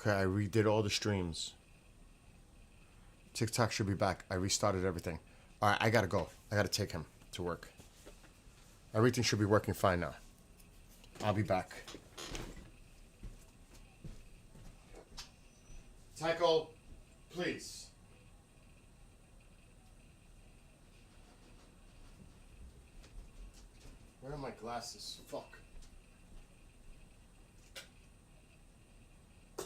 Okay, I redid all the streams. TikTok should be back. I restarted everything. All right, I gotta go. I gotta take him to work. Everything should be working fine now. I'll be back. Tycho, please. Where are my glasses? Fuck. Where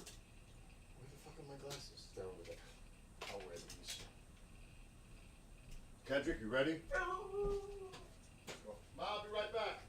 the fuck are my glasses? They're over there. I'll wear these. Kendrick, you ready? Let's go. Ma, I'll be right back.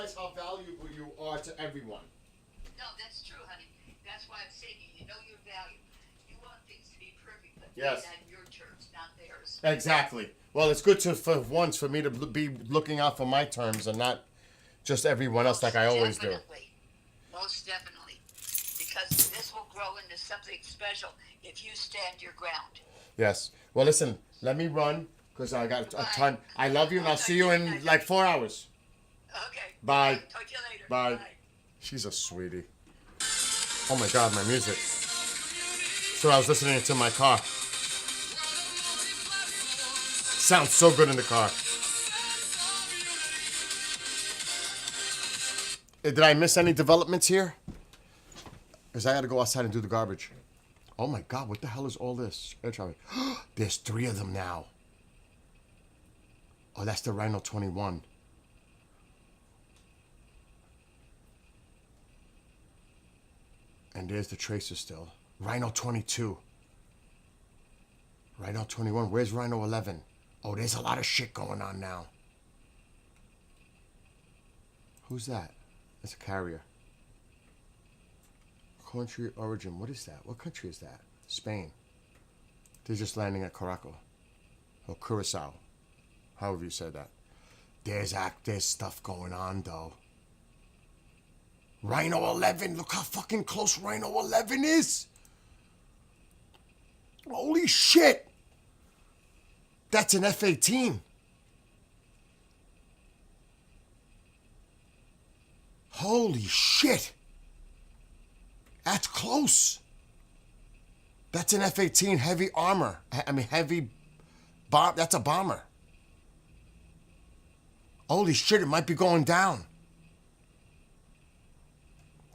realize how valuable you are to everyone. No, that's true, honey. That's why I'm saying you know your value. You want things to be perfect, but Yes. on your terms, not theirs. Exactly. Well, it's good to for once for me to be looking out for my terms and not just everyone else like I always do. Most definitely. Because this will grow into something special if you stand your ground. Yes. Well, listen, let me run because I got a ton. I love you, and I'll see you in like 4 hours. Okay. Bye. Talk to you later. Bye. She's a sweetie. Oh my God, my music. So I was listening to my car. Sounds so good in the car. Did I miss any developments here? Because I got to go outside and do the garbage. Oh my God, what the hell is all this? Air traffic. There's 3 of them now. Oh, that's the Rhino 21. And there's the Tracer still. Rhino 22. Rhino 21. Where's Rhino 11? Oh, there's a lot of shit going on now. Who's that? That's a carrier. Country origin. What is that? What country is that? Spain. They're just landing at Caracal. Or Curacao. However you said that. There's stuff going on though. Rhino 11. Look how fucking close Rhino 11 is. Holy shit. That's an F-18. Holy shit. That's close. That's an F-18 heavy armor. I mean, heavy bomb. That's a bomber. Holy shit, it might be going down.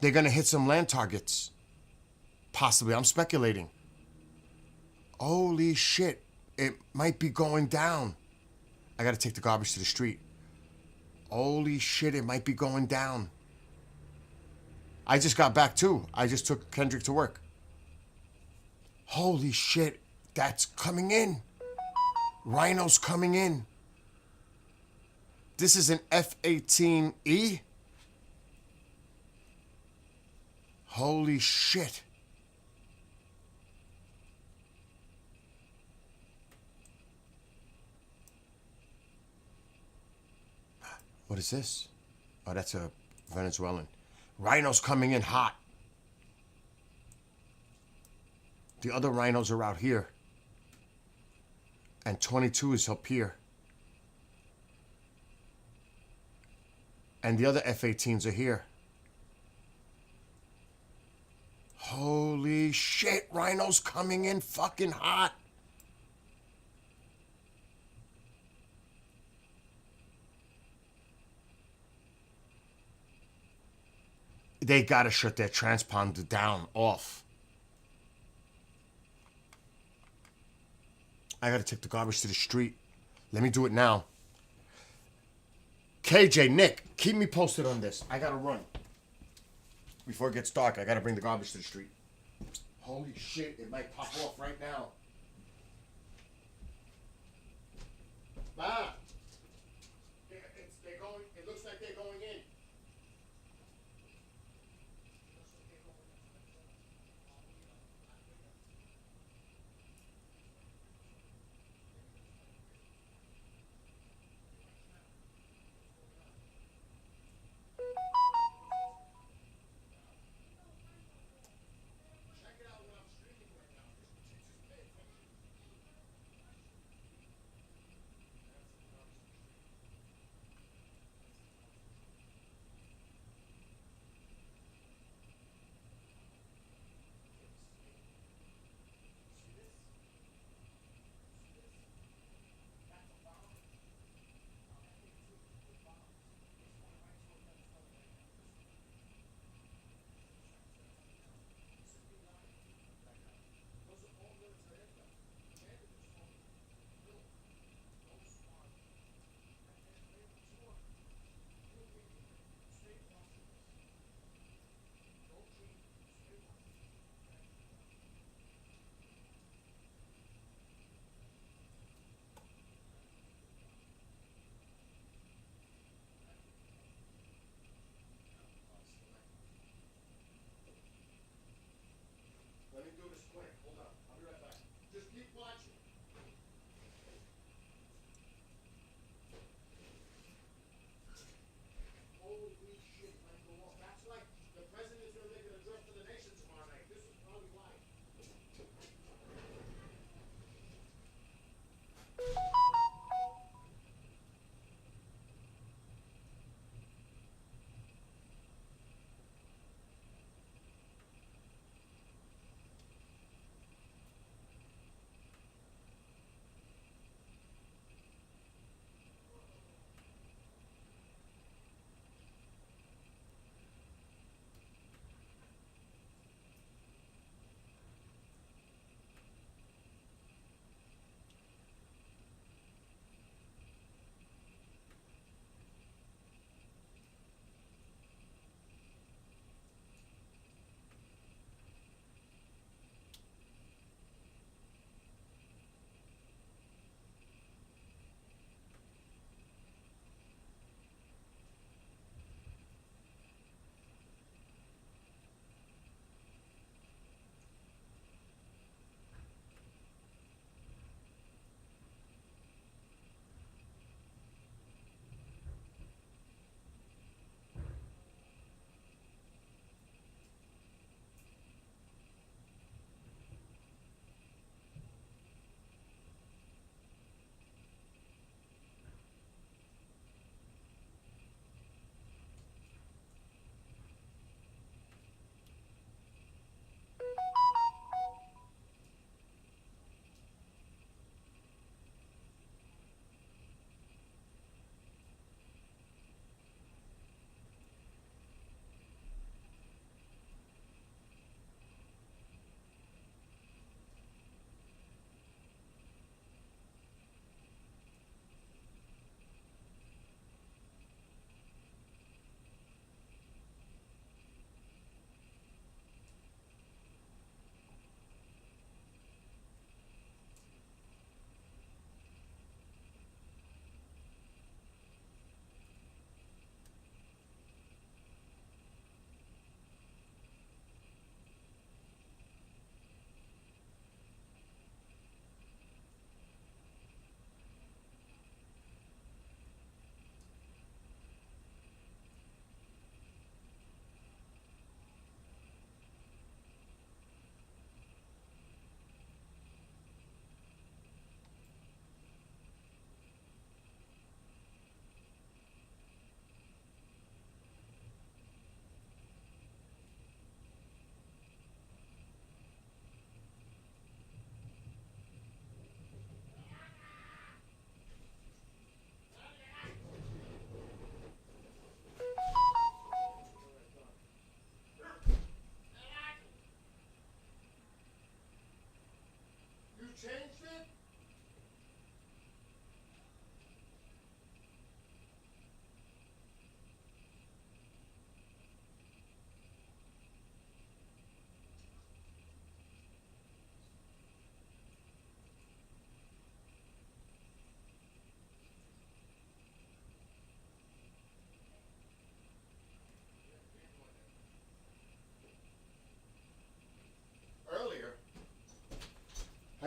They're going to hit some land targets. Possibly. I'm speculating. Holy shit. It might be going down. I got to take the garbage to the street. Holy shit, it might be going down. I just got back too. I just took Kendrick to work. Holy shit, that's coming in. Rhino's coming in. This is an F-18E. Holy shit. What is this? Oh, that's a Venezuelan. Rhinos coming in hot. The other rhinos are out here. And 22 is up here. And the other F-18s are here. Holy shit, rhinos coming in fucking hot. They gotta shut their transponder down, off. I gotta take the garbage to the street. Let me do it now. KJ, Nick, keep me posted on this. I gotta run. Before it gets dark, I gotta bring the garbage to the street. Holy shit, it might pop off right now. Ah! It looks like they're going in.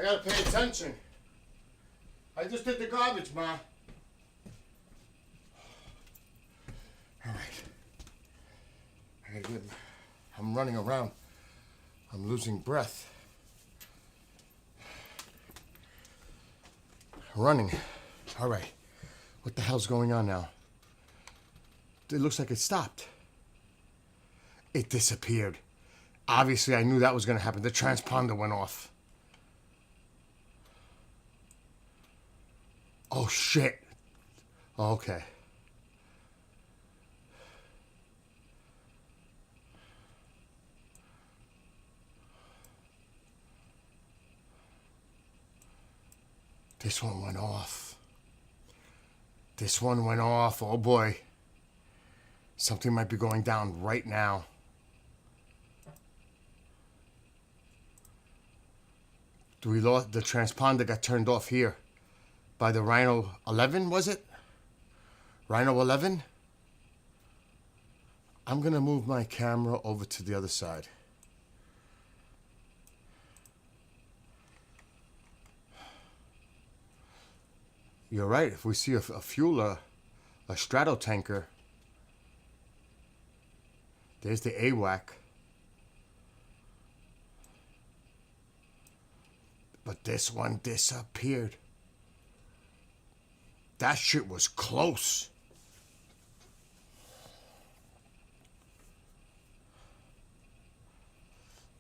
gotta pay attention. I just did the garbage, Ma. All right. I'm running around. I'm losing breath. Running. All right. What the hell's going on now? It looks like it stopped. It disappeared. Obviously, I knew that was going to happen. The transponder went off. Oh, shit. Okay. This one went off. This one went off. Oh, boy. Something might be going down right now. The transponder got turned off here by the Rhino 11, was it? Rhino 11? I'm gonna move my camera over to the other side. You're right, if we see a fueler, a stratotanker, there's the AWAC. But this one disappeared. That shit was close.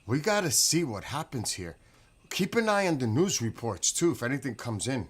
We gotta see what happens here. Keep an eye on the news reports too, if anything comes in.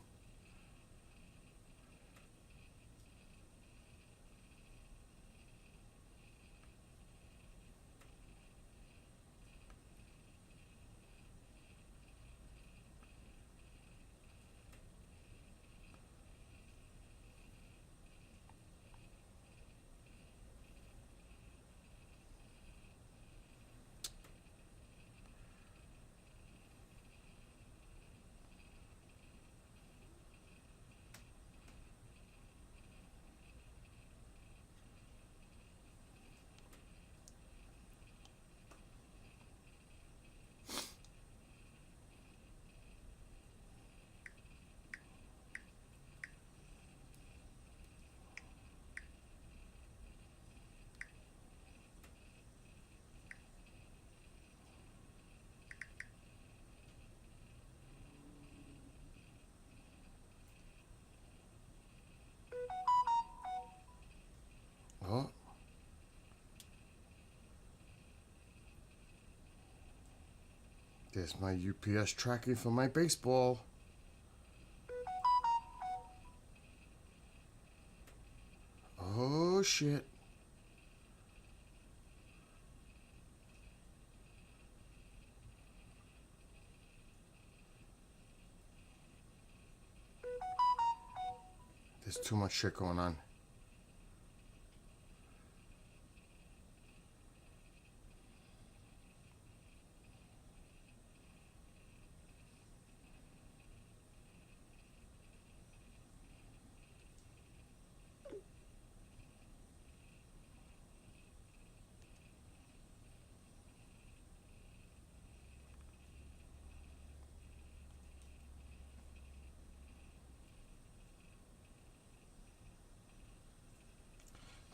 Oh. There's my UPS tracking for my baseball. Oh, shit. There's too much shit going on.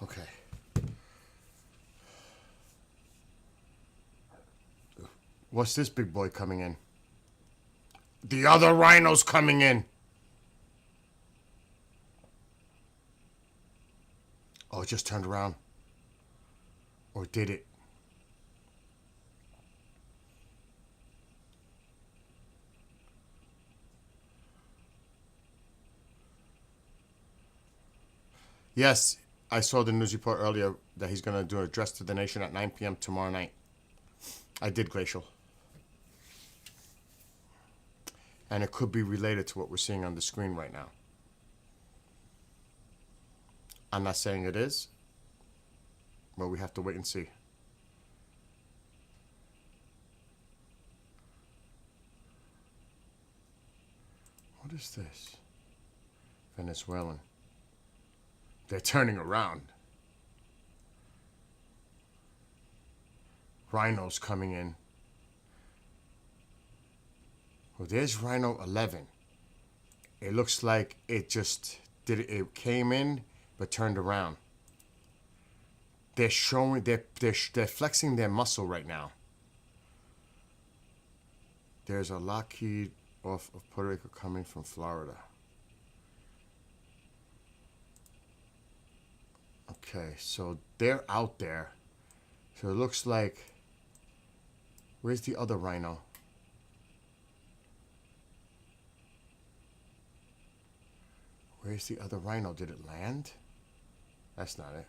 Okay. What's this big boy coming in? The other rhino's coming in. Oh, it just turned around. Or did it? Yes, I saw the news report earlier that he's going to do an address to the nation at 9 p.m. tomorrow night. I did, Glacial. And it could be related to what we're seeing on the screen right now. I'm not saying it is, but we have to wait and see. What is this? Venezuelan. They're turning around. Rhinos coming in. Well, there's Rhino 11. It looks like it just did it. It came in but turned around. They're showing they're flexing their muscle right now. There's a Lockheed off of Puerto Rico coming from Florida. Okay, so they're out there. So it looks like, where's the other Rhino? Where's the other Rhino? Did it land? That's not it.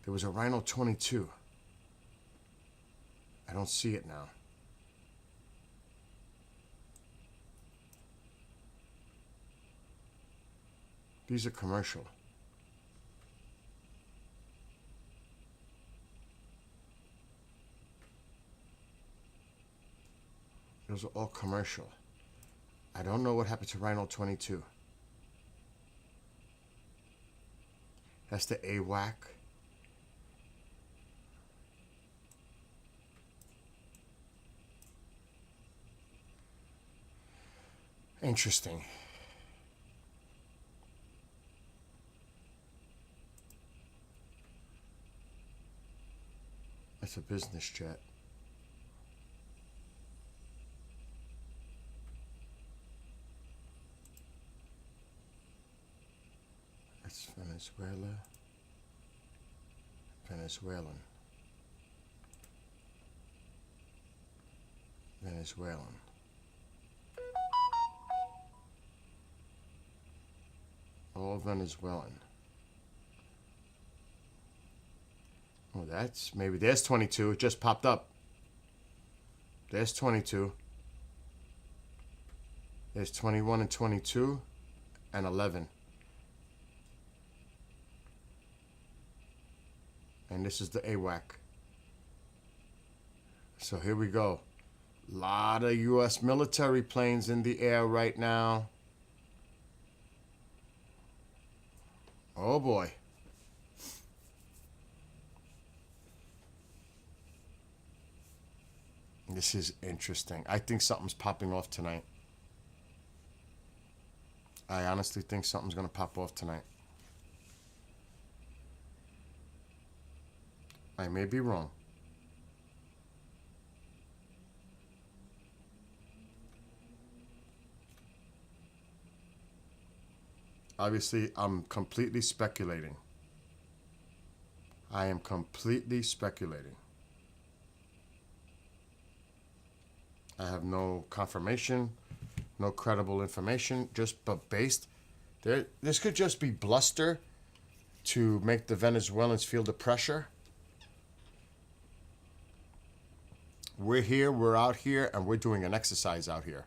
There was a Rhino 22. I don't see it now. These are commercial. Those are all commercial. I don't know what happened to Rhino 22. That's the AWAC. Interesting. That's a business jet. That's Venezuela. Venezuelan. Venezuelan. All Venezuelan. Oh, that's maybe there's 22. It just popped up. There's 22. There's 21 and 22 and 11. And this is the AWAC. So here we go. A lot of U.S. military planes in the air right now. Oh boy. This is interesting. I think something's popping off tonight. I honestly think something's going to pop off tonight. I may be wrong. Obviously, I'm completely speculating. I am completely speculating. I have no confirmation, no credible information, just but based. This could just be bluster to make the Venezuelans feel the pressure. We're here, we're out here, and we're doing an exercise out here.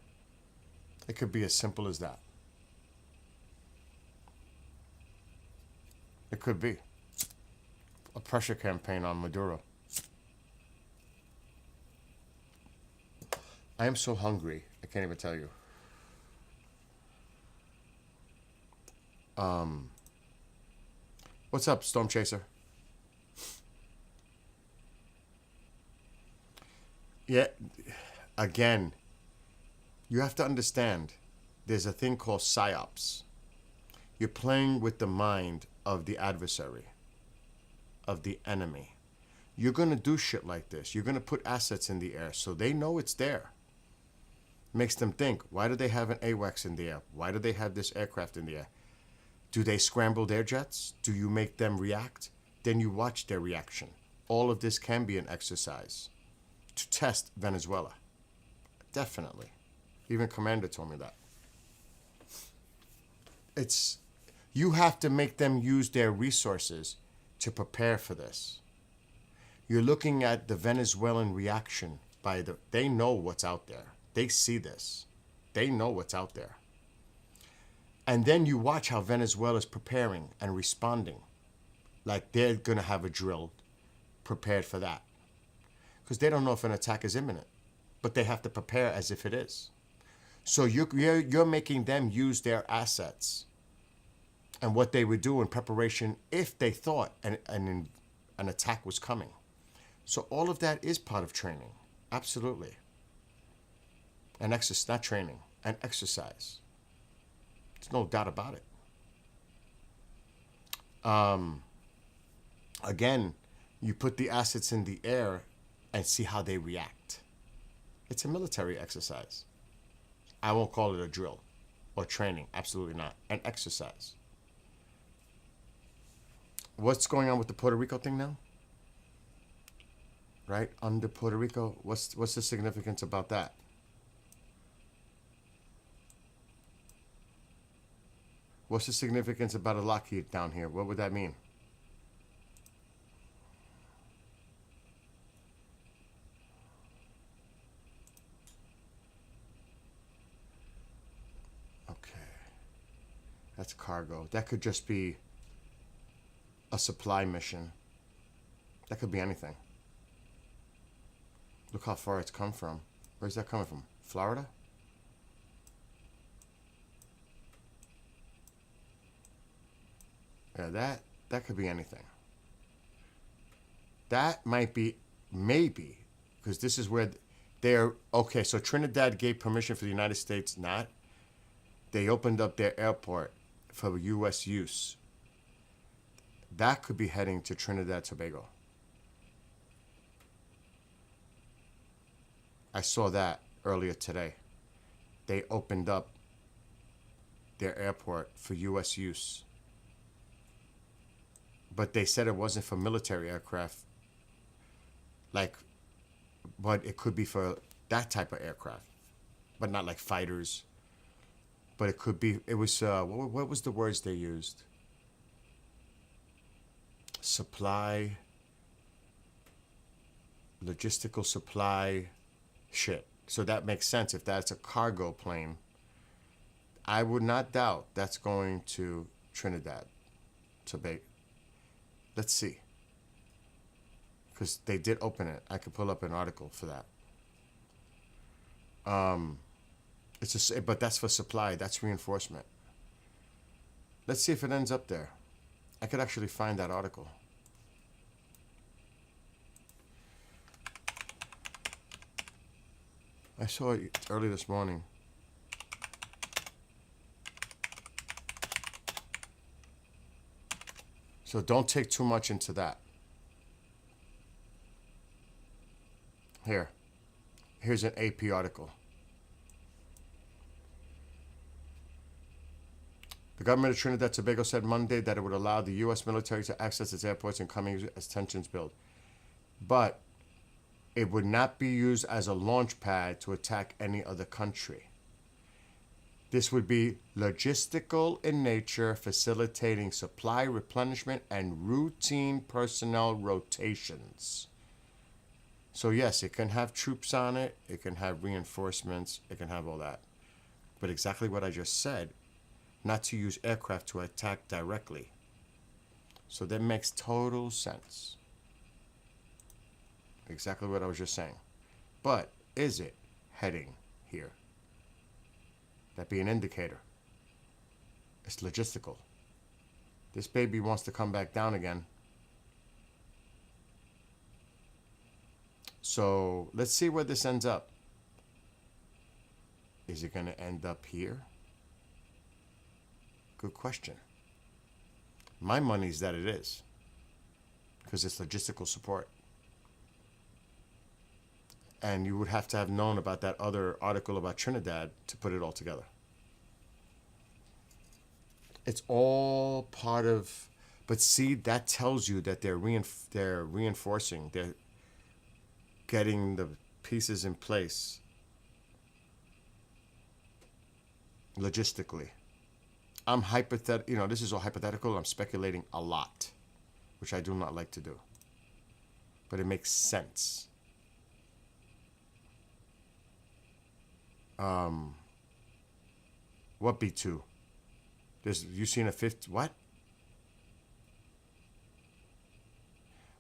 It could be as simple as that. It could be a pressure campaign on Maduro. I am so hungry, I can't even tell you. What's up, Storm Chaser? Yeah, again, you have to understand, there's a thing called psyops. You're playing with the mind of the adversary, of the enemy. You're going to do shit like this. You're going to put assets in the air so they know it's there. Makes them think, why do they have an AWACS in the air? Why do they have this aircraft in the air? Do they scramble their jets? Do you make them react? Then you watch their reaction. All of this can be an exercise to test Venezuela. Definitely. Even Commander told me that. You have to make them use their resources to prepare for this. You're looking at the Venezuelan reaction they know what's out there. They see this. They know what's out there. And then you watch how Venezuela's preparing and responding. Like they're going to have a drill prepared for that. Because they don't know if an attack is imminent. But they have to prepare as if it is. So you're making them use their assets and what they would do in preparation if they thought an attack was coming. So all of that is part of training. Absolutely. And exercise, not training, and exercise. There's no doubt about it. Again, you put the assets in the air and see how they react. It's a military exercise. I won't call it a drill or training. Absolutely not. An exercise. What's going on with the Puerto Rico thing now? Right? Under Puerto Rico, what's the significance about that? What's the significance about a Lockheed down here? What would that mean? Okay. That's cargo. That could just be a supply mission. That could be anything. Look how far it's come from. Where's that coming from? Florida? Yeah, that could be anything. That might be, maybe, because this is where they're, okay, so Trinidad gave permission for the United States not. They opened up their airport for U.S. use. That could be heading to Trinidad Tobago. I saw that earlier today. They opened up their airport for U.S. use. But they said it wasn't for military aircraft. Like, but it could be for that type of aircraft. But not like fighters. But it could be, it was, what was the words they used? Supply, logistical supply, shit. So that makes sense if that's a cargo plane. I would not doubt that's going to Trinidad, Tobago. Let's see. Because they did open it. I could pull up an article for that. It's just, but that's for supply. That's reinforcement. Let's see if it ends up there. I could actually find that article. I saw it early this morning. So don't take too much into that. Here's an AP article. The government of Trinidad and Tobago said Monday that it would allow the U.S. military to access its airports in coming as tensions build. But it would not be used as a launch pad to attack any other country. This would be logistical in nature, facilitating supply replenishment and routine personnel rotations. So yes, it can have troops on it, it can have reinforcements, it can have all that. But exactly what I just said, not to use aircraft to attack directly. So that makes total sense. Exactly what I was just saying. But is it heading here? That'd be an indicator. It's logistical. This baby wants to come back down again. So let's see where this ends up. Is it going to end up here? Good question. My money's that it is, because it's logistical support. And you would have to have known about that other article about Trinidad to put it all together. It's all part of, but see, that tells you that they're reinforcing, they're getting the pieces in place logistically. I'm this is all hypothetical. I'm speculating a lot, which I do not like to do. But it makes sense. What B2? You seen a fifth, what?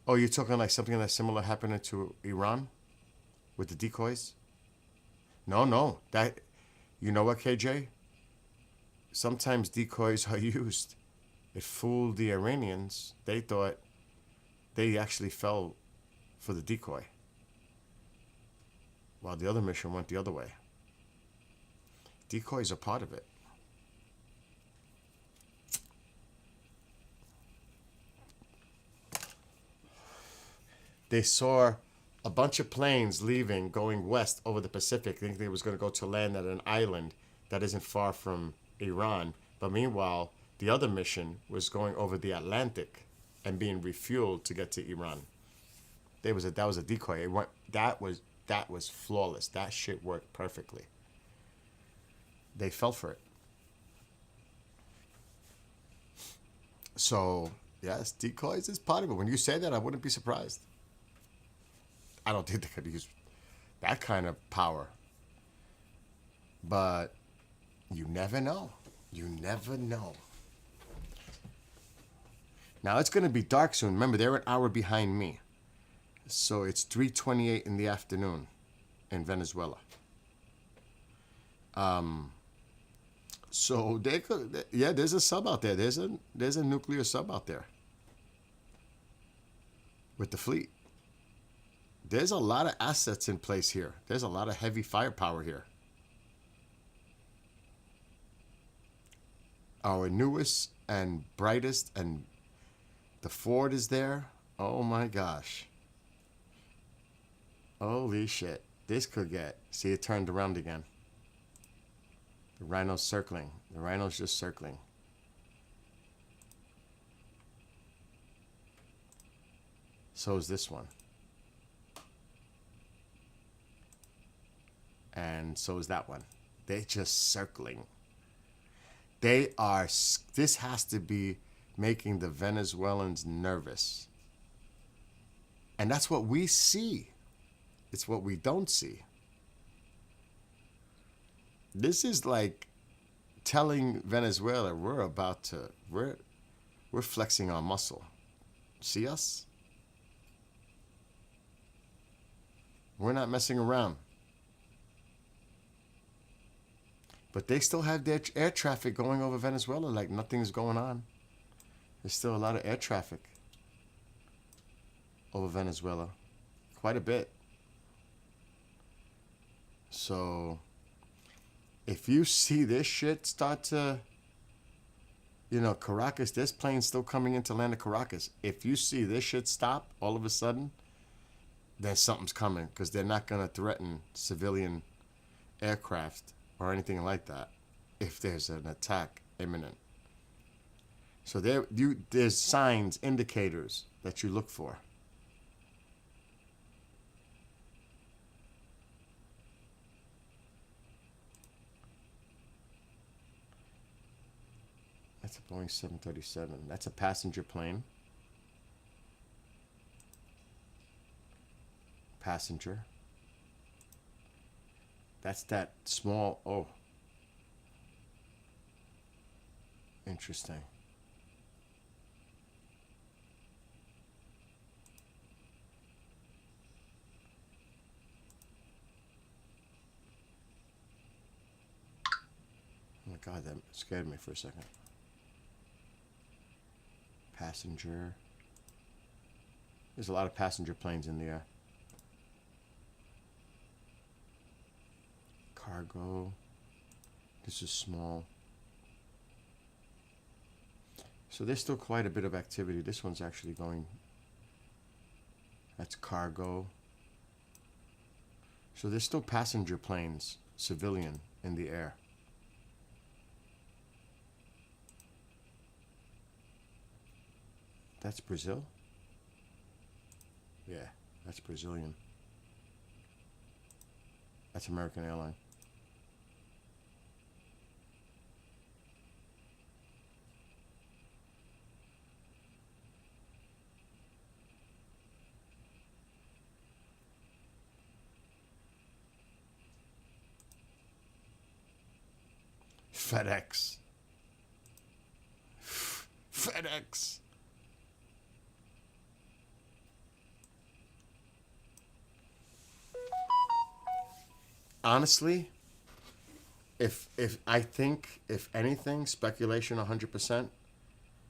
Oh, you're talking like something that's similar happening to Iran with the decoys? No. You know what, KJ? Sometimes decoys are used. It fooled the Iranians. They thought they actually fell for the decoy. while the other mission went the other way. Decoys are part of it. They saw a bunch of planes leaving, going west over the Pacific, thinking they was going to go to land at an island that isn't far from Iran. But meanwhile, the other mission was going over the Atlantic and being refueled to get to Iran. That was a decoy. That was flawless. That shit worked perfectly. They fell for it. So yes, decoys is part of it. When you say that, I wouldn't be surprised. I don't think they could use that kind of power. But you never know. You never know. Now it's going to be dark soon. Remember, they're an hour behind me. So it's 3:28 in the afternoon in Venezuela. So they could, yeah, there's a sub out there. There's a nuclear sub out there with the fleet. There's a lot of assets in place here. There's a lot of heavy firepower here. Our newest and brightest, and the Ford is there. Oh my gosh. Holy shit. This could get, see, it turned around again. The Rhino's circling. The Rhino's just circling. So is this one. And so is that one. They're just circling. They are, this has to be making the Venezuelans nervous. And that's what we see. It's what we don't see. This is like telling Venezuela we're flexing our muscle. See us? We're not messing around. But they still have their air traffic going over Venezuela like nothing's going on. There's still a lot of air traffic over Venezuela. Quite a bit. So if you see this shit start to, Caracas, there's planes still coming into land of Caracas. If you see this shit stop all of a sudden, then something's coming, because they're not going to threaten civilian aircraft or anything like that if there's an attack imminent. So there's signs, indicators that you look for. That's a Boeing 737. That's a passenger plane. Passenger. That's that small, oh. Interesting. Oh my God, that scared me for a second. Passenger. There's a lot of passenger planes in the air. Cargo. This is small. So there's still quite a bit of activity. This one's actually going. That's cargo. So there's still passenger planes, civilian, in the air. That's Brazil? Yeah, that's Brazilian. That's American Airlines. FedEx. FedEx. Honestly, if I think, if anything, speculation 100%,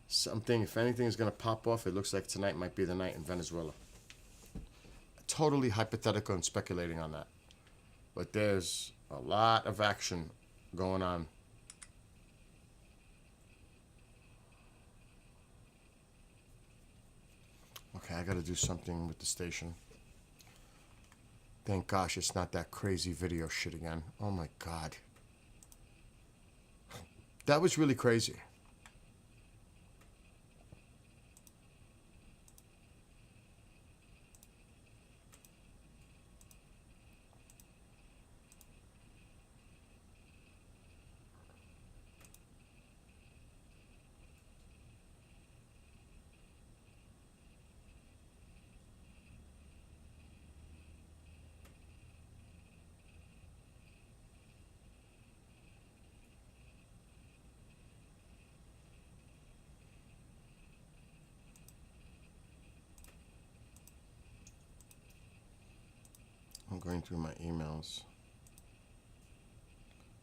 something, if anything is going to pop off, it looks like tonight might be the night in Venezuela. Totally hypothetical and speculating on that. But there's a lot of action going on. Okay, I gotta do something with the station. Thank gosh it's not that crazy video shit again. Oh my god. That was really crazy. I'm going through my emails.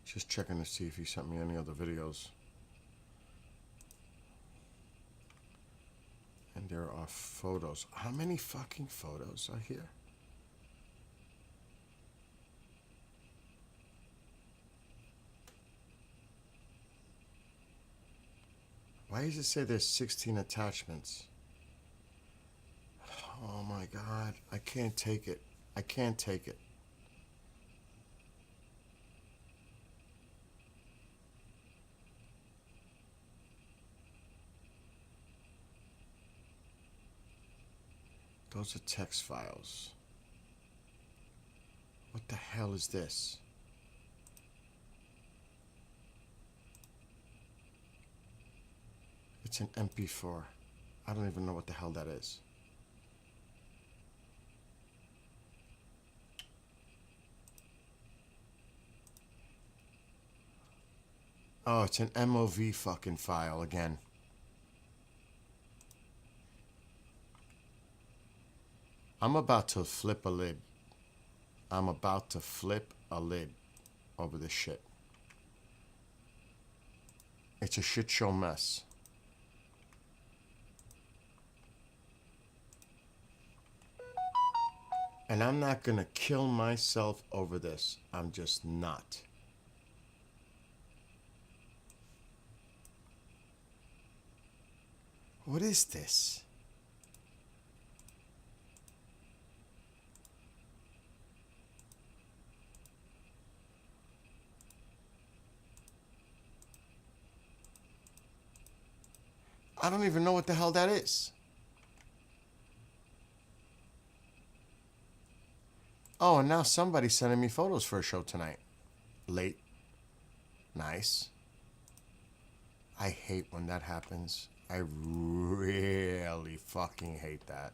Just checking to see if he sent me any other videos. And there are photos. How many fucking photos are here? Why does it say there's 16 attachments? Oh my god, I can't take it. I can't take it. Those are text files. What the hell is this? It's an MP4. I don't even know what the hell that is. Oh, it's an MOV fucking file again. I'm about to flip a lid. I'm about to flip a lid over this shit. It's a shit show mess. And I'm not gonna kill myself over this. I'm just not. What is this? I don't even know what the hell that is. Oh, and now somebody's sending me photos for a show tonight. Late. Nice. I hate when that happens. I really fucking hate that.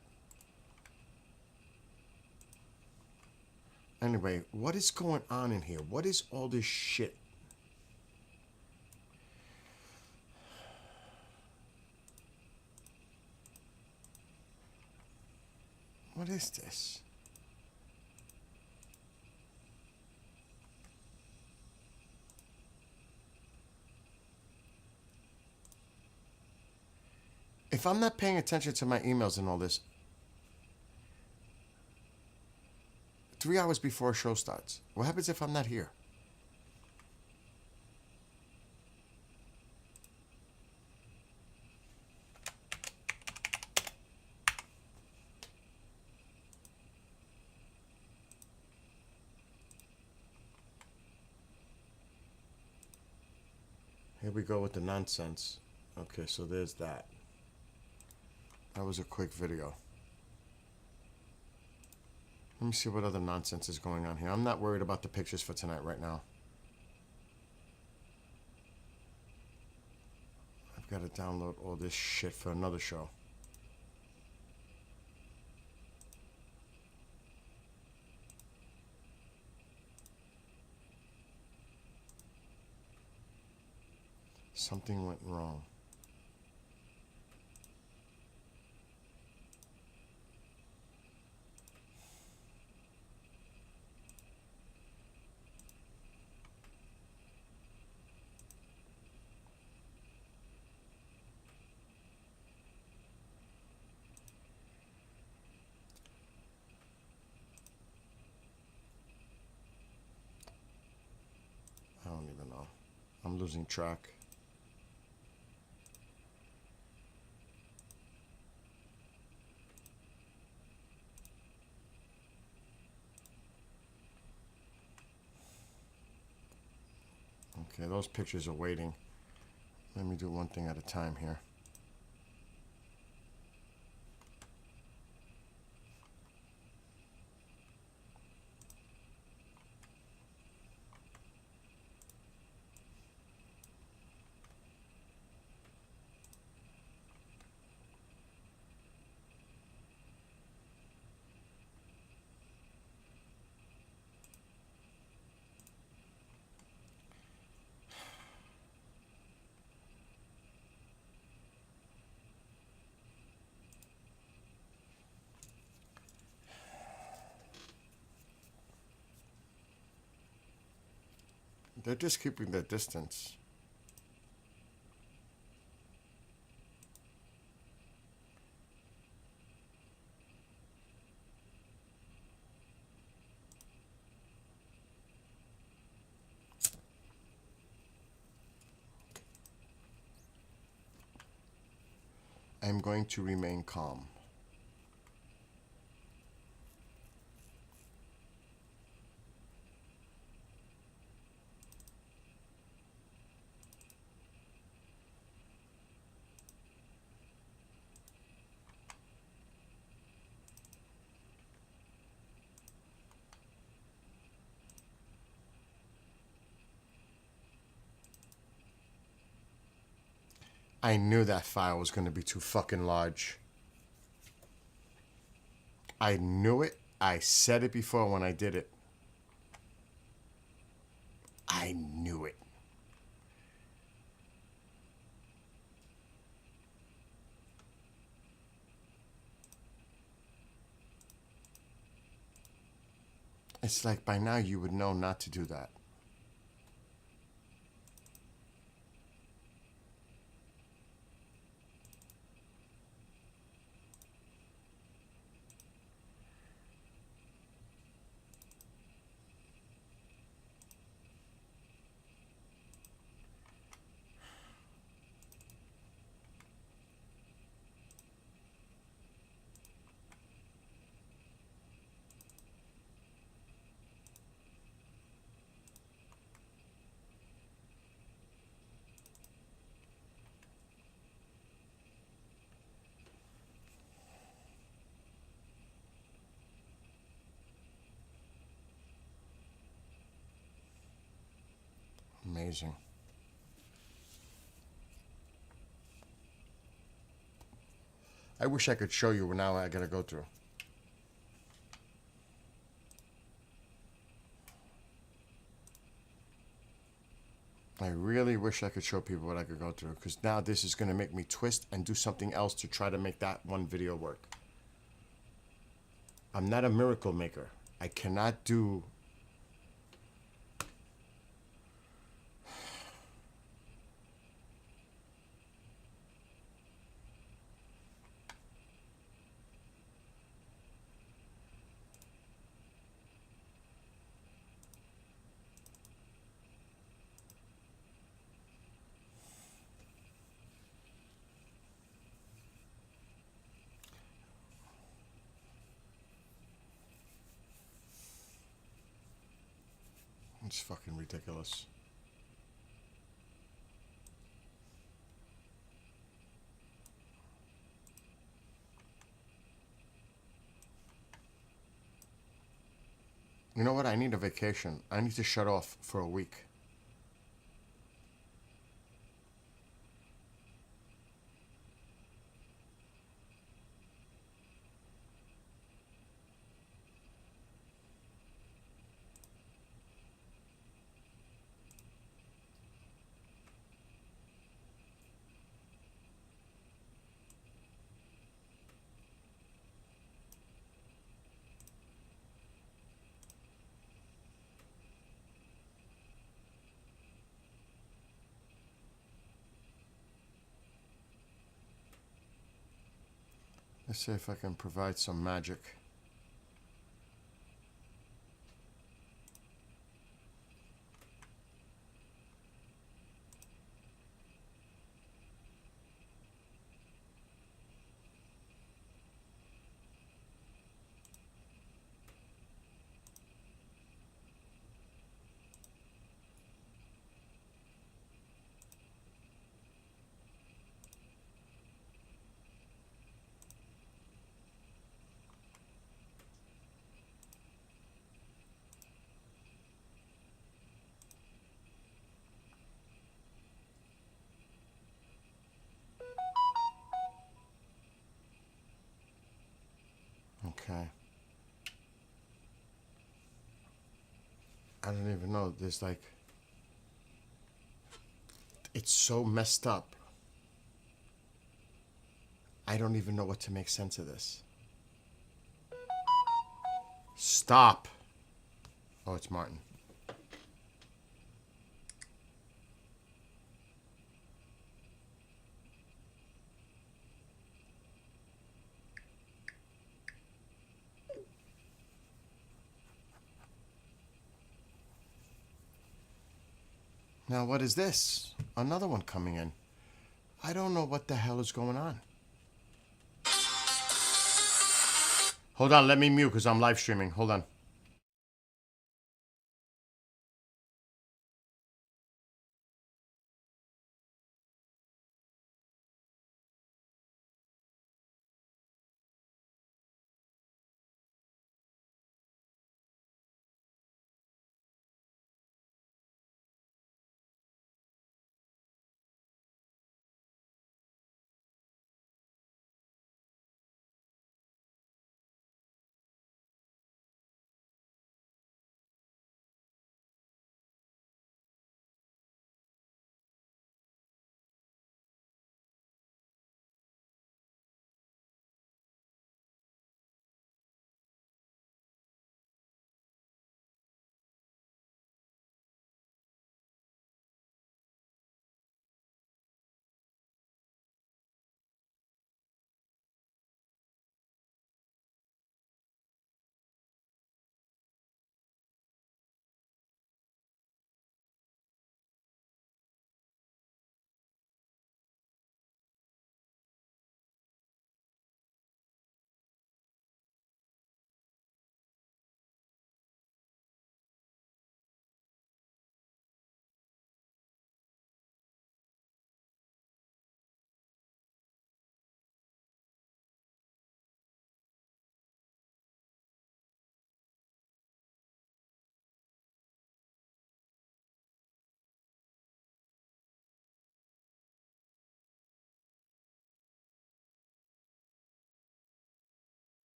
Anyway, what is going on in here? What is all this shit? What is this? If I'm not paying attention to my emails and all this, 3 hours before a show starts, what happens if I'm not here? Here we go with the nonsense. Okay, so there's that. That was a quick video. Let me see what other nonsense is going on here. I'm not worried about the pictures for tonight right now. I've got to download all this shit for another show. Something went wrong. I'm losing track. Okay, those pictures are waiting. Let me do one thing at a time here. They're just keeping their distance. I'm going to remain calm. I knew that file was going to be too fucking large. I knew it. I said it before when I did it. I knew it. It's like by now you would know not to do that. Amazing. I wish I could show you what now I gotta go through. I really wish I could show people what I could go through, because now this is gonna make me twist and do something else to try to make that one video work. I'm not a miracle maker. I cannot do... It's fucking ridiculous. You know what? I need a vacation. I need to shut off for a week. Let's see if I can provide some magic. Okay. I don't even know. There's like. It's so messed up. I don't even know what to make sense of this. Stop. Oh, it's Martin. Now, what is this? Another one coming in. I don't know what the hell is going on. Hold on, let me mute because I'm live streaming. Hold on.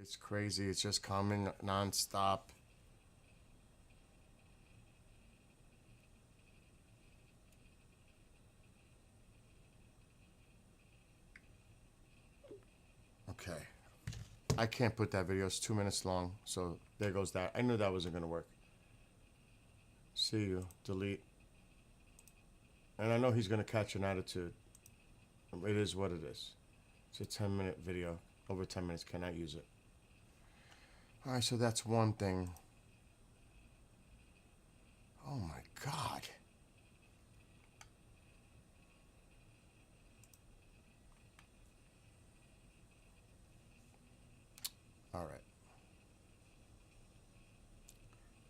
It's crazy. It's just coming nonstop. Okay. I can't put that video. It's 2 minutes long. So there goes that. I knew that wasn't going to work. See you. Delete. And I know he's going to catch an attitude. It is what it is. It's a 10-minute video. Over 10 minutes. Cannot use it. Alright, so that's one thing. Oh my God. Alright.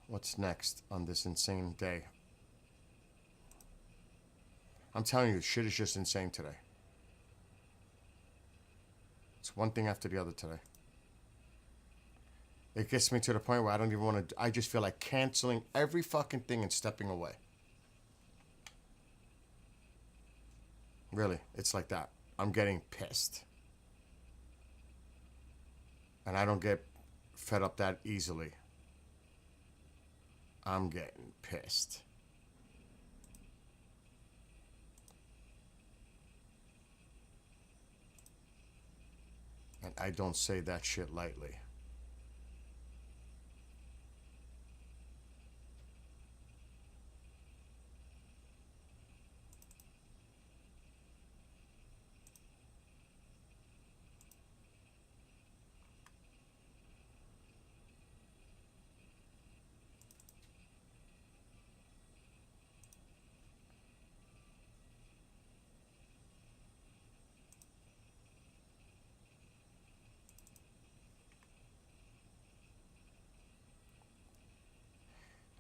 What's next on this insane day? I'm telling you, shit is just insane today. It's one thing after the other today. It gets me to the point where I don't even want to. I just feel like canceling every fucking thing and stepping away. Really, it's like that. I'm getting pissed. And I don't get fed up that easily. I'm getting pissed. And I don't say that shit lightly.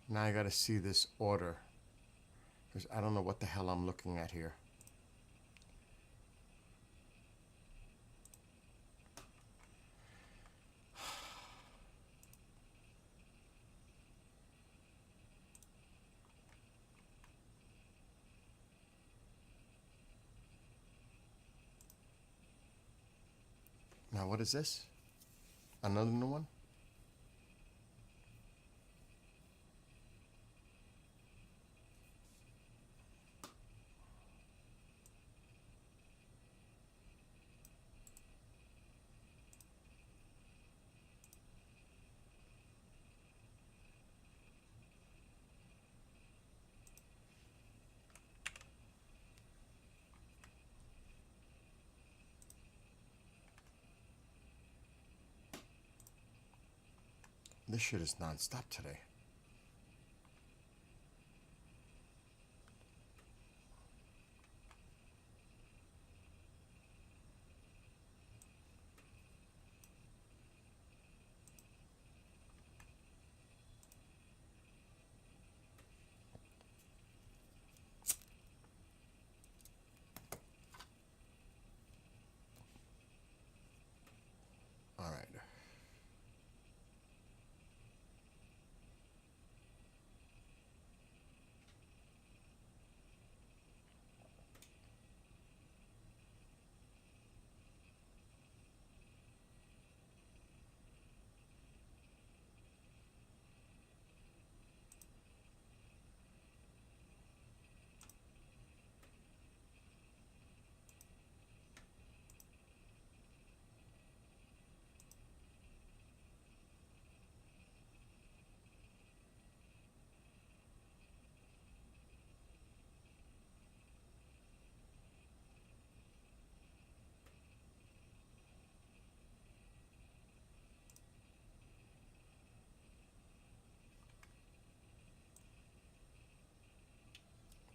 Now I gotta see this order. Because I don't know what the hell I'm looking at here. Now what is this? Another new one? This shit is non-stop today. All right.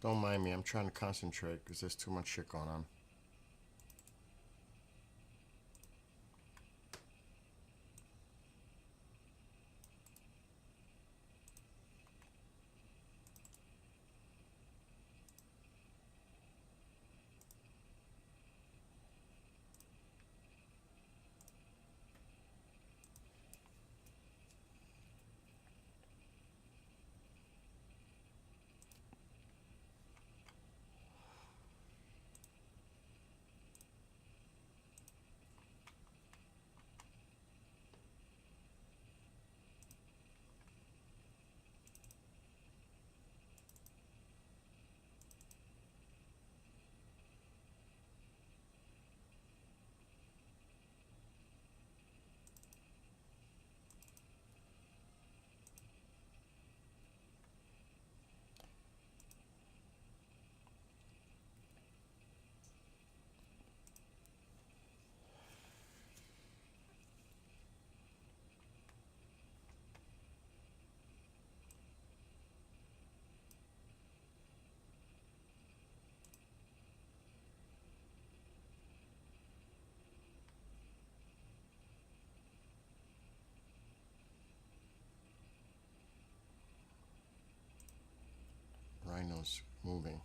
Don't mind me. I'm trying to concentrate because there's too much shit going on. moving.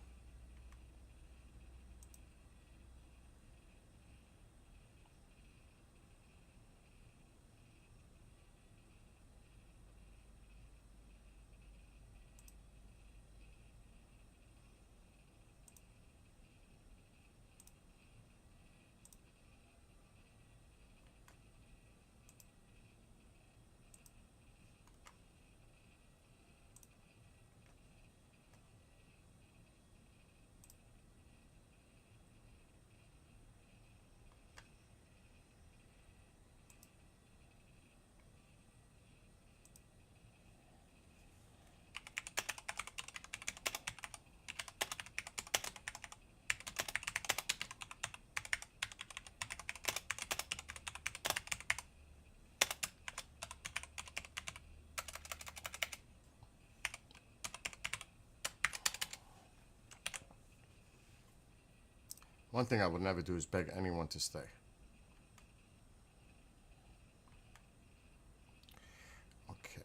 One thing I would never do is beg anyone to stay. Okay.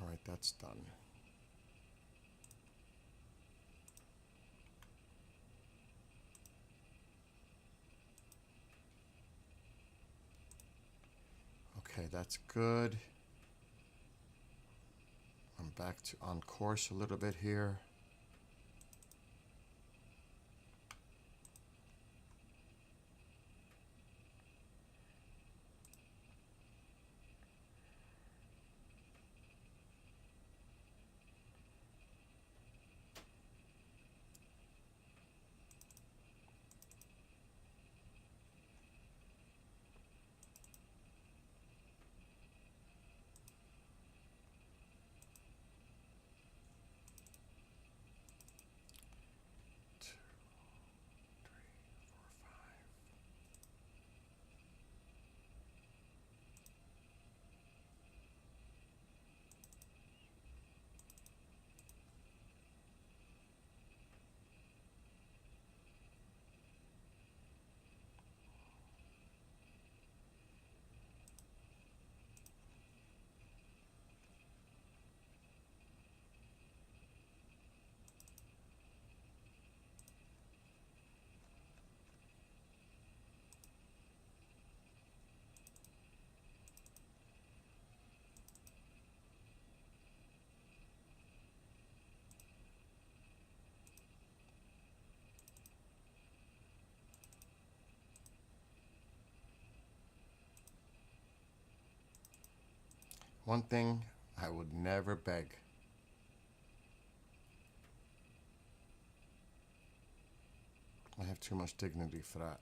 All right, that's done. Okay, that's good. I'm back to on course a little bit here. One thing I would never beg. I have too much dignity for that.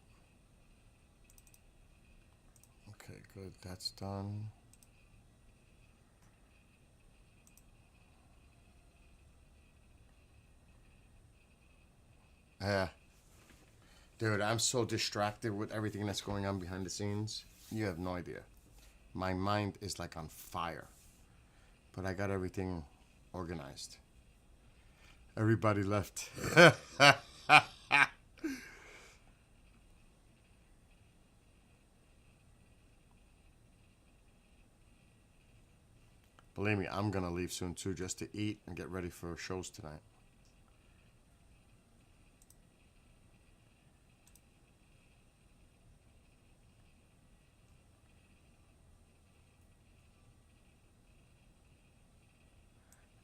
Okay, good. That's done. Yeah. Dude, I'm so distracted with everything that's going on behind the scenes. You have no idea. My mind is like on fire. But I got everything organized. Everybody left. Believe me, I'm gonna leave soon too, just to eat and get ready for shows tonight.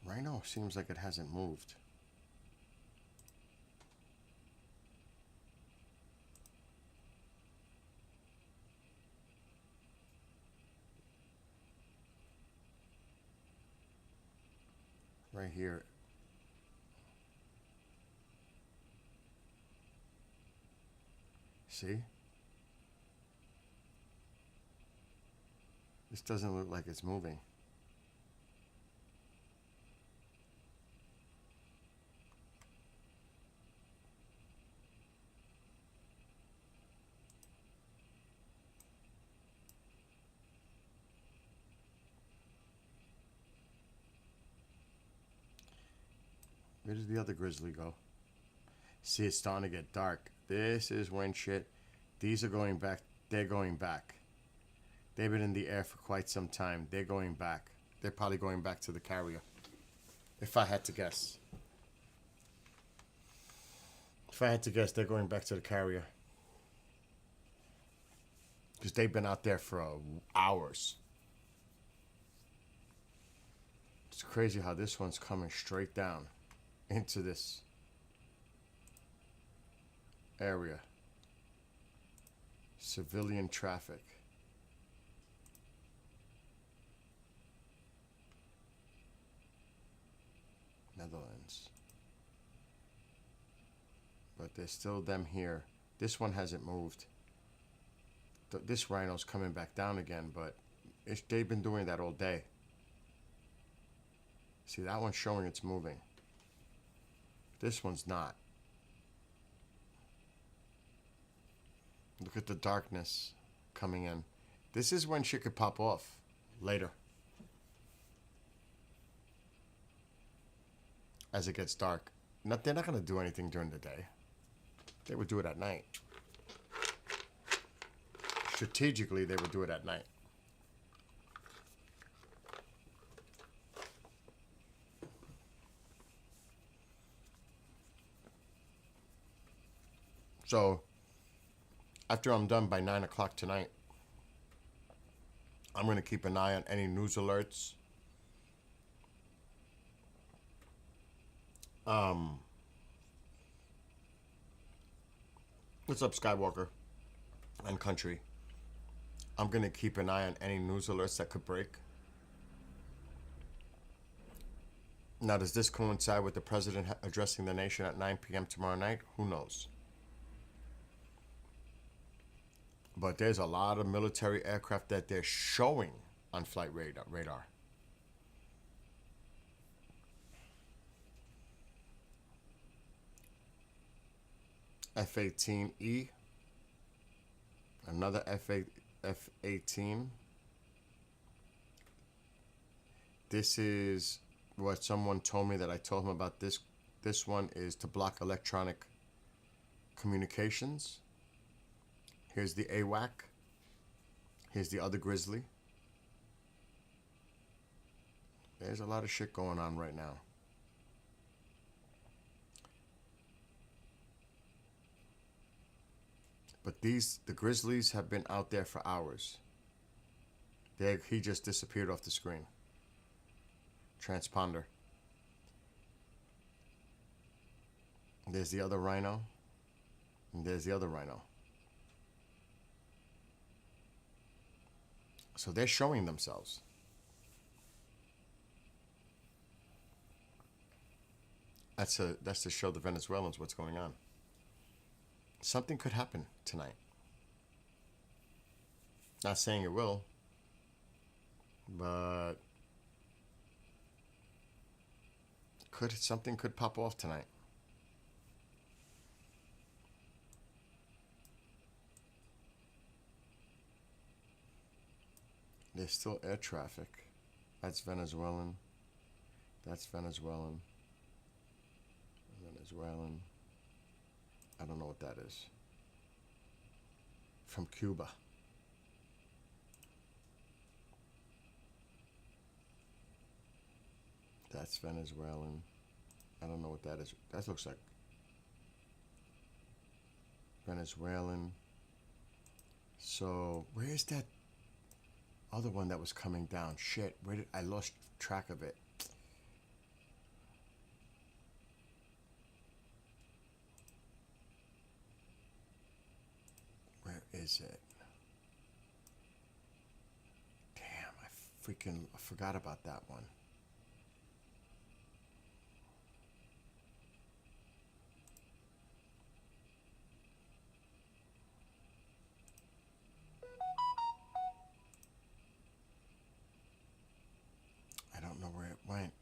Rhino seems like it hasn't moved. Right here. See? This doesn't look like it's moving. Where did the other grizzly go? See, it's starting to get dark. This is when shit. These are going back. They're going back. They've been in the air for quite some time. They're going back. They're probably going back to the carrier. If I had to guess. If I had to guess, they're going back to the carrier. Because they've been out there for hours. It's crazy how this one's coming straight down into this area. Civilian traffic. Netherlands. But there's still them here. This one hasn't moved. This rhino's coming back down again, but they've been doing that all day. See, that one's showing it's moving. This one's not. Look at the darkness coming in. This is when shit could pop off later. As it gets dark. They're not going to do anything during the day. They would do it at night. Strategically, they would do it at night. So, after I'm done by 9 o'clock tonight, I'm going to keep an eye on any news alerts. What's up, Skywalker and Country? I'm going to keep an eye on any news alerts that could break. Now, does this coincide with the president addressing the nation at 9 p.m. tomorrow night? Who knows? But there's a lot of military aircraft that they're showing on flight radar. F-18E. Another F-18. This is what someone told me that I told him about this. This one is to block electronic communications. Here's the AWAC. Here's the other Grizzly. There's a lot of shit going on right now. But the Grizzlies have been out there for hours. He just disappeared off the screen. Transponder. There's the other Rhino. And there's the other Rhino. So they're showing themselves. That's to show the Venezuelans what's going on. Something could happen tonight. Not saying it will, but something could pop off tonight. There's still air traffic. That's Venezuelan. That's Venezuelan. Venezuelan. I don't know what that is. From Cuba. That's Venezuelan. I don't know what that is. That looks like Venezuelan. So, where's that other one that was coming down? Shit, where did I lost track of it? Where is it? Damn, I forgot about that one. I don't know where it went.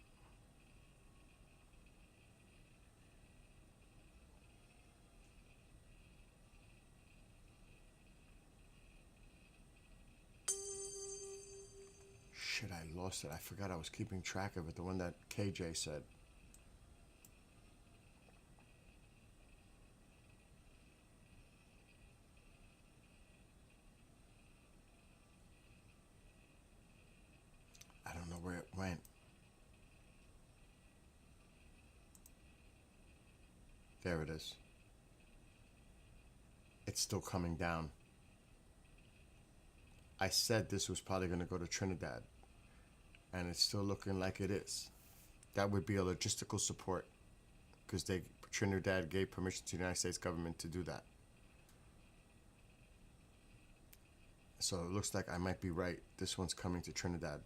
Shit, I lost it. I forgot I was keeping track of it. The one that KJ said. where it went. There it is. It's still coming down. I said this was probably going to go to Trinidad, and it's still looking like it is. That would be a logistical support, because Trinidad gave permission to the United States government to do that. So it looks like I might be right. This one's coming to Trinidad.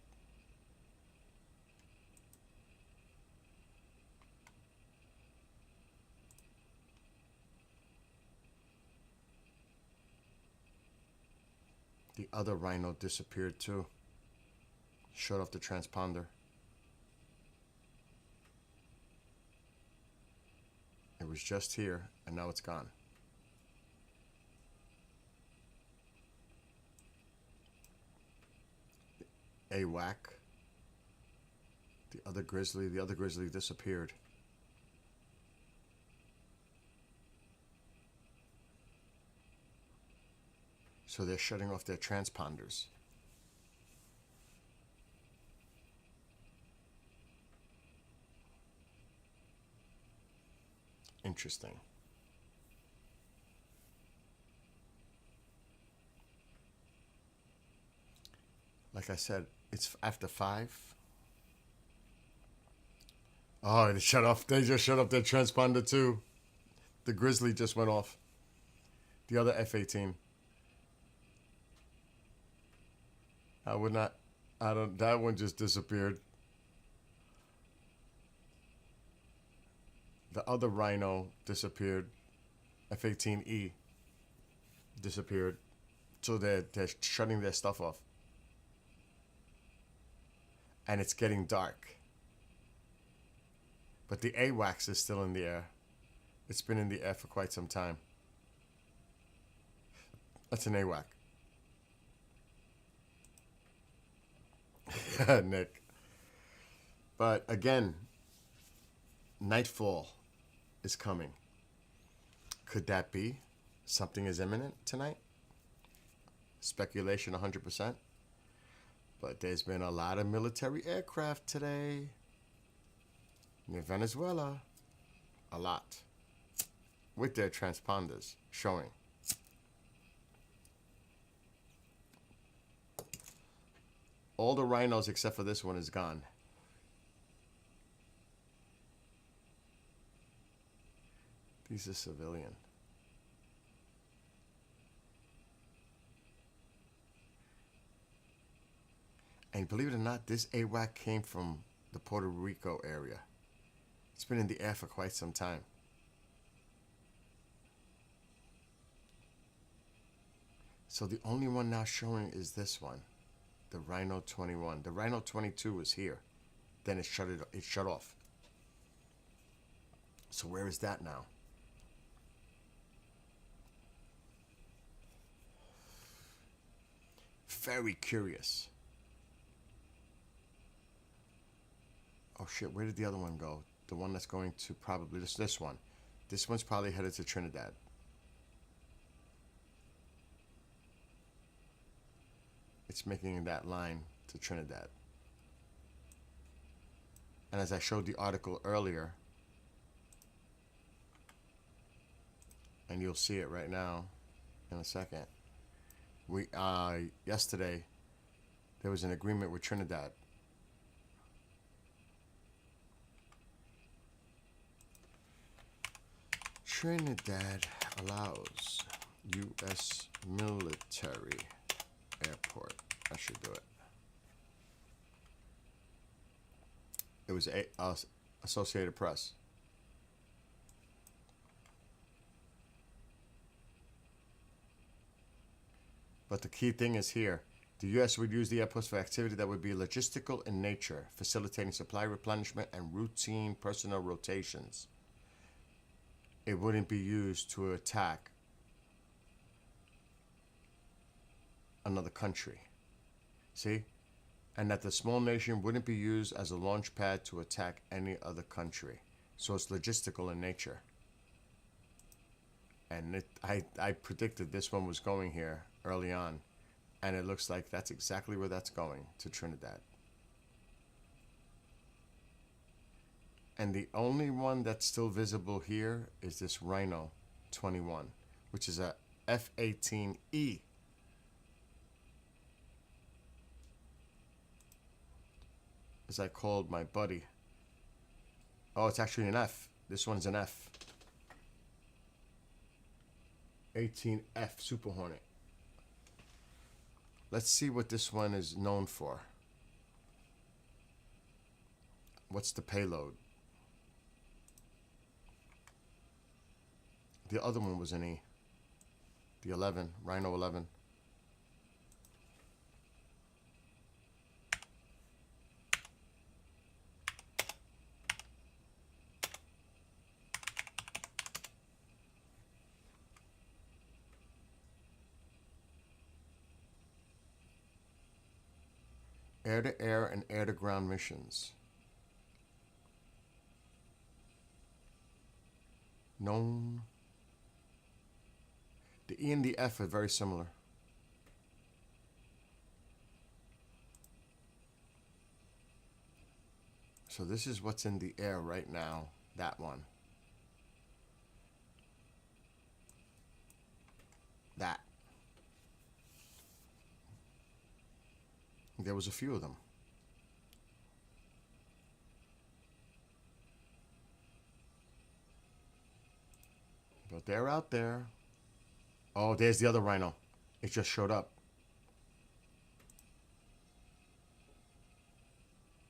The other rhino disappeared too. Shut off the transponder. It was just here, and now it's gone. AWAC. The other grizzly disappeared. So they're shutting off their transponders. Interesting. Like I said, it's after 5. Oh, they shut off. They just shut off their transponder too. The grizzly just went off. The other F-18. That one just disappeared. The other rhino disappeared. F-18E disappeared. So they're shutting their stuff off. And it's getting dark. But the AWACS is still in the air. It's been in the air for quite some time. That's an AWAC. Nick. But again, nightfall is coming. Could that be something is imminent tonight? Speculation 100%. But there's been a lot of military aircraft today near Venezuela. A lot. With their transponders showing. All the rhinos except for this one is gone. These are civilian. And believe it or not, this AWAC came from the Puerto Rico area. It's been in the air for quite some time. So the only one now showing is this one, the Rhino 21. The Rhino 22 was here. Then it shut off. So where is that now? Very curious. Oh shit, where did the other one go? The one that's going to probably this one. This one's probably headed to Trinidad. It's making that line to Trinidad. And as I showed the article earlier, and you'll see it right now in a second. Yesterday there was an agreement with Trinidad. Trinidad allows U.S. military airport. I should do it. It was Associated Press. But the key thing is here. The U.S. would use the airports for activity that would be logistical in nature, facilitating supply replenishment and routine personnel rotations. It wouldn't be used to attack another country. See? And that the small nation wouldn't be used as a launch pad to attack any other country. So it's logistical in nature. And I predicted this one was going here early on. And it looks like that's exactly where that's going, to Trinidad. And the only one that's still visible here is this Rhino 21, which is a F-18E. As I called my buddy. Oh, it's actually an F. This one's an F. 18F Super Hornet. Let's see what this one is known for. What's the payload? The other one was an E. The 11, Rhino 11. Air-to-air and air-to-ground missions. Known. The E and the F are very similar. So this is what's in the air right now. That one. That. There was a few of them. But they're out there. Oh, there's the other Rhino. It just showed up.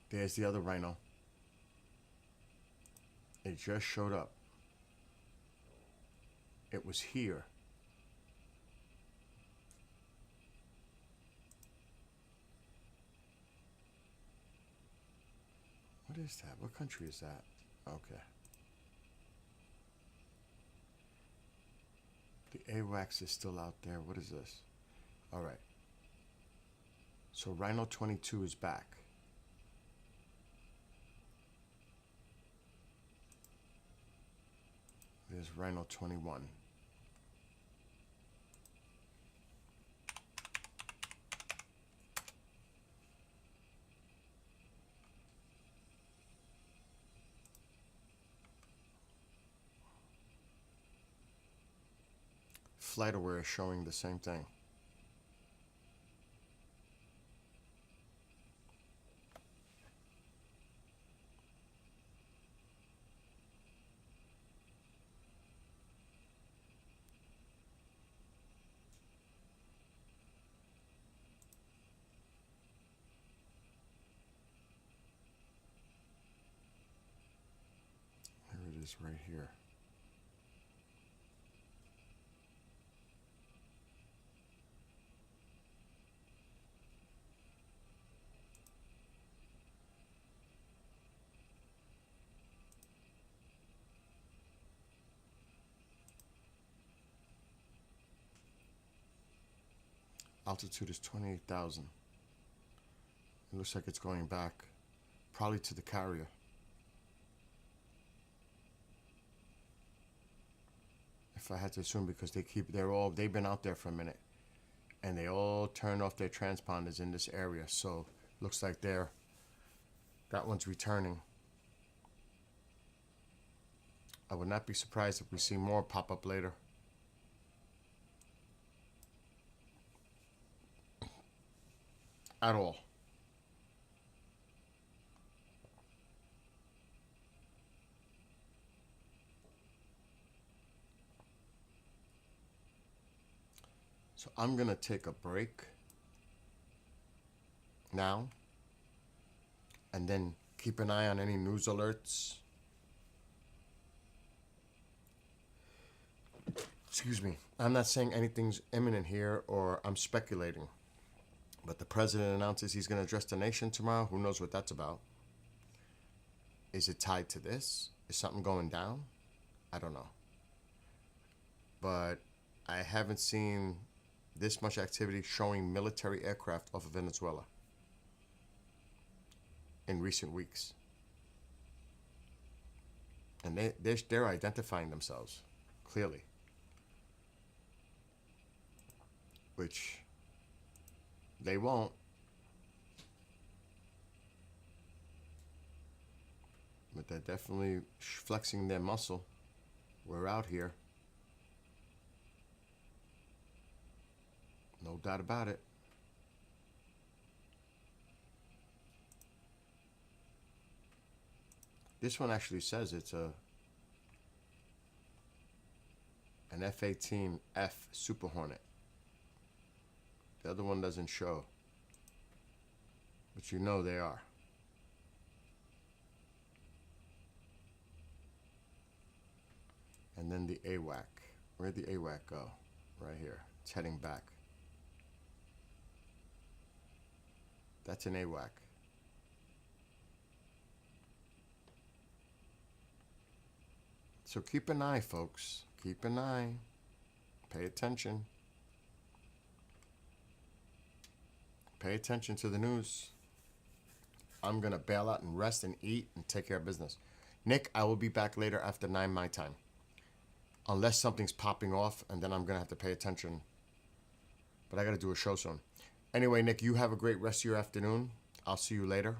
There's the other Rhino. It just showed up. It was here. What is that? What country is that? Okay. The AWACS is still out there. What is this? All right. So Rhino 22 is back. There's Rhino 21. FlightAware is showing the same thing. Here it is right here. Altitude is 28,000. It looks like it's going back, probably to the carrier. If I had to assume, because they've been out there for a minute, and they all turned off their transponders in this area. So looks like that one's returning. I would not be surprised if we see more pop up later. At all. So I'm gonna take a break now, and then keep an eye on any news alerts. Excuse me. I'm not saying anything's imminent here, or I'm speculating. But the president announces he's going to address the nation tomorrow. Who knows what that's about? Is it tied to this? Is something going down? I don't know. But I haven't seen this much activity showing military aircraft off of Venezuela in recent weeks. And they're identifying themselves, clearly. Which they won't. But they're definitely flexing their muscle. We're out here. No doubt about it. This one actually says it's an F-18F Super Hornet. The other one doesn't show. But you know they are. And then the AWAC. Where'd the AWAC go? Right here. It's heading back. That's an AWAC. So keep an eye, folks. Keep an eye. Pay attention. Pay attention to the news. I'm going to bail out and rest and eat and take care of business. Nick, I will be back later after 9 my time. Unless something's popping off, and then I'm going to have to pay attention. But I got to do a show soon. Anyway, Nick, you have a great rest of your afternoon. I'll see you later.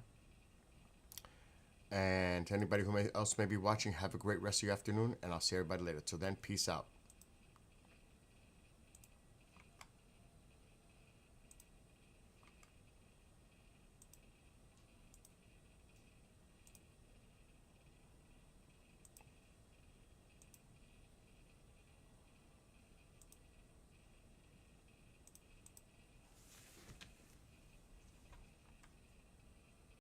And to anybody who else may be watching, have a great rest of your afternoon, and I'll see everybody later. Till then, peace out.